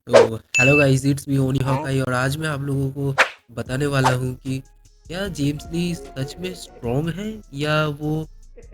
तो hello guys, it's me ओनी Hawkeye और आज मैं आप लोगों को बताने वाला हूँ कि क्या जेम्स ली सच में स्ट्रॉन्ग है या वो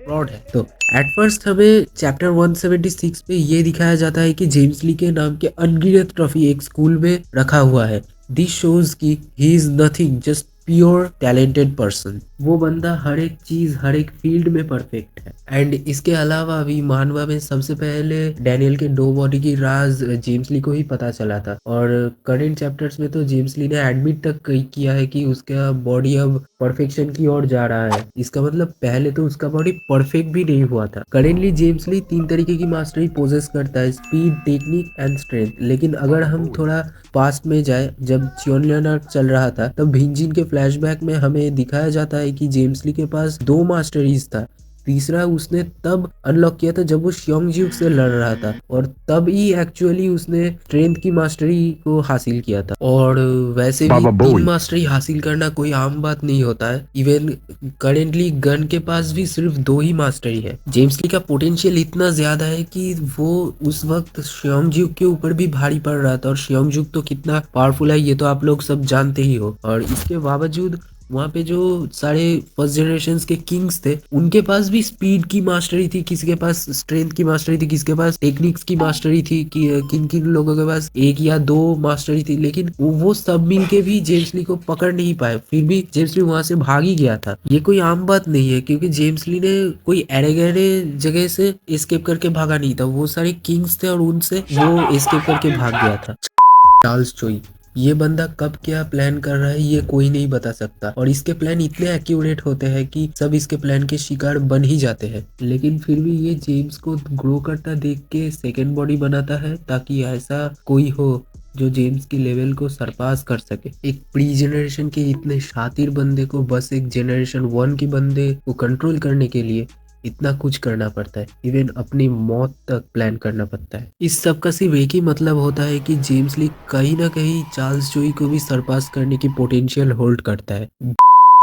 फ्रॉड है। तो एट फर्स्ट हमें चैप्टर 176 पे ये दिखाया जाता है कि जेम्स ली के नाम के अनगिनत ट्रॉफी एक स्कूल में रखा हुआ है। दिस शोज कि he is nothing just pure talented person. वो बंदा हर एक चीज हर एक फील्ड में परफेक्ट है। एंड इसके अलावा भी मानवा में सबसे पहले डैनियल के दो बॉडी की राज जेम्स ली को ही पता चला था और करेंट चैप्टर्स में तो जेम्स ली ने एडमिट तक किया है कि उसका बॉडी अब परफेक्शन की ओर जा रहा है। इसका मतलब पहले तो उसका बॉडी परफेक्ट भी नहीं हुआ था। करेंटली जेम्स ली 3 तरीके की मास्टरी पोजेस करता है, स्पीड, टेक्निक एंड स्ट्रेंथ। लेकिन अगर हम थोड़ा पास्ट में जाए, जब चियोन लियोनार्ड चल रहा था तब भिंजिन के फ्लैशबैक में हमें दिखाया जाता है कि जेम्स ली के पास 2 मास्टरीज था। तीसरा उसने तब अनलॉक किया था जब वो शियोंगज्यू से लड़ रहा था और तब ही एक्चुअली उसने स्ट्रेंथ की मास्टरी को हासिल किया था। और वैसे भी 3 मास्टरी हासिल करना कोई आम बात नहीं होता है। इवन करेंटली गन के पास भी सिर्फ 2 ही मास्टरी है। जेम्स ली का पोटेंशियल इतना ज्यादा है कि वो उस वक्त शियोंगज्यू के ऊपर भी भारी पड़ रहा था और शियोंगज्यू तो कितना पावरफुल है ये तो आप लोग सब जानते ही हो। और इसके बावजूद वहाँ पे जो सारे फर्स्ट जनरेशन के किंग्स थे उनके पास भी स्पीड की मास्टरी थी, किसी के पास स्ट्रेंथ की मास्टरी थी, किसी के पास टेक्निक्स की मास्टरी थी, कि किन किन लोगों के पास 1 या 2 मास्टरी थी। लेकिन वो सब मिलके भी जेम्स ली को पकड़ नहीं पाए, फिर भी जेम्स ली वहां से भाग ही गया था। ये कोई आम बात नहीं है क्योंकि जेम्स ली ने कोई एरे गहरे जगह से एस्केप करके भागा नहीं था। वो सारे किंग्स थे और उनसे वो एस्केप करके भाग गया था। चार्ल्स चोई, ये बंदा कब क्या प्लान कर रहा है ये कोई नहीं बता सकता और इसके प्लान इतने एक्यूरेट होते हैं कि सब इसके प्लान के शिकार बन ही जाते हैं। लेकिन फिर भी ये जेम्स को ग्रो करता देख के सेकेंड बॉडी बनाता है ताकि ऐसा कोई हो जो जेम्स की लेवल को सरपास कर सके। एक प्री जनरेशन के इतने शातिर बंदे को बस एक जनरेशन 1 के बंदे को कंट्रोल करने के लिए इतना कुछ करना पड़ता है, इवन अपनी मौत तक प्लान करना पड़ता है। इस सब का सिर्फ एक ही मतलब होता है कि जेम्स ली कहीं ना कहीं चार्ल्स जोई को भी सरपास करने की पोटेंशियल होल्ड करता है।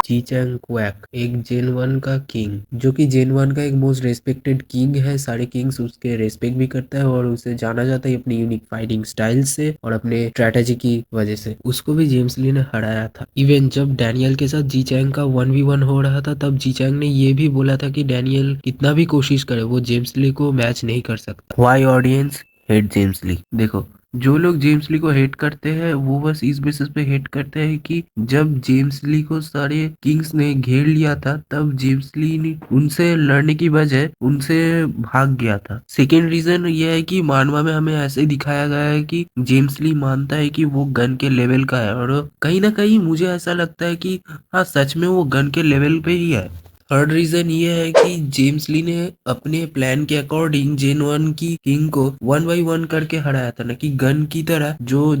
जी चैंग क्वैक, एक जेन 1 का किंग, जो कि जेन 1 का एक मोस्ट रेस्पेक्टेड किंग है। सारे किंग्स उसके रेस्पेक्ट भी करता है और उसे जाना जाता है अपनी यूनिक फाइटिंग स्टाइल से और अपने स्ट्रेटेजी की वजह से। उसको भी जेम्स ली ने हराया था। इवन जब डैनियल के साथ जी चैंग का 1v1 हो रहा था तब जी चैंग ने ये भी बोला था कि डैनियल कितना भी कोशिश करे वो जेम्स ली को मैच नहीं कर सकता। वाई ऑडियंस हेट जेम्स ली। देखो, जो लोग जेम्स ली को हेट करते हैं वो बस इस बेसिस पे हेट करते हैं कि जब जेम्स ली को सारे किंग्स ने घेर लिया था तब जेम्स ली ने उनसे लड़ने की बजाय उनसे भाग गया था। सेकेंड रीजन ये है कि मानवा में हमें ऐसे दिखाया गया है कि जेम्स ली मानता है कि वो गन के लेवल का है और कहीं ना कहीं मुझे ऐसा लगता है कि हाँ, सच में वो गन के लेवल पे ही है। थर्ड रीजन ये है कि जेम्स ली ने अपने प्लान के अकॉर्डिंग जेन 1 की किंग को 1 बाई 1 करके हराया था, न कि गन की तरह जो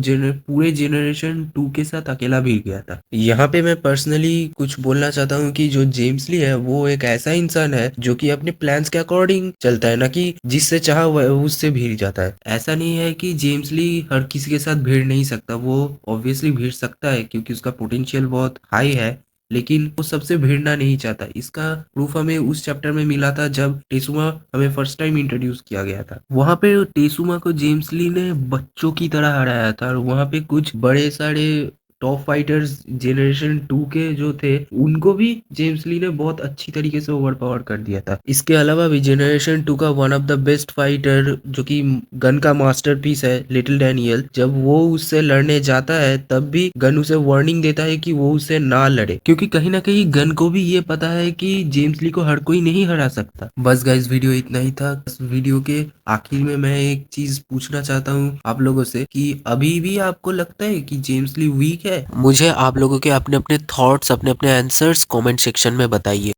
पूरे जेनरेशन 2 के साथ अकेला भी गया था। यहाँ पे मैं पर्सनली कुछ बोलना चाहता हूँ कि जो जेम्स ली है वो एक ऐसा इंसान है जो कि अपने प्लान्स के अकॉर्डिंग चलता है, न कि जिससे चाहा उससे भिड़ जाता है। ऐसा नहीं है कि जेम्स ली हर किसी के साथ भिड़ नहीं सकता, वो ऑब्वियसली भिड़ सकता है क्योंकि उसका पोटेंशियल बहुत हाई है, लेकिन वो सबसे भिड़ना नहीं चाहता। इसका प्रूफ हमें उस चैप्टर में मिला था जब टेसुमा हमें फर्स्ट टाइम इंट्रोड्यूस किया गया था। वहां पे टेसुमा को जेम्स ली ने बच्चों की तरह हराया था और वहां पे कुछ बड़े सारे टॉप फाइटर्स जेनरेशन 2 के जो थे उनको भी जेम्स ली ने बहुत अच्छी तरीके से ओवर पावर कर दिया था। इसके अलावा भी जेनरेशन 2 का one of the best fighter जो कि गन का मास्टरपीस है, लिटिल डैनियल, जब वो उससे लड़ने जाता है तब भी गन उसे वार्निंग देता है कि वो उससे ना लड़े, क्योंकि कहीं ना कहीं गन को भी ये पता है कि जेम्स ली को हर कोई नहीं हरा सकता। बस गाइस, वीडियो इतना ही था। इस वीडियो के आखिर में मैं एक चीज पूछना चाहता हूँ आप लोगों से कि अभी भी आपको लगता है कि जेम्स ली वीक है? मुझे आप लोगों के अपने अपने थॉट्स, अपने अपने आंसर्स कमेंट सेक्शन में बताइए।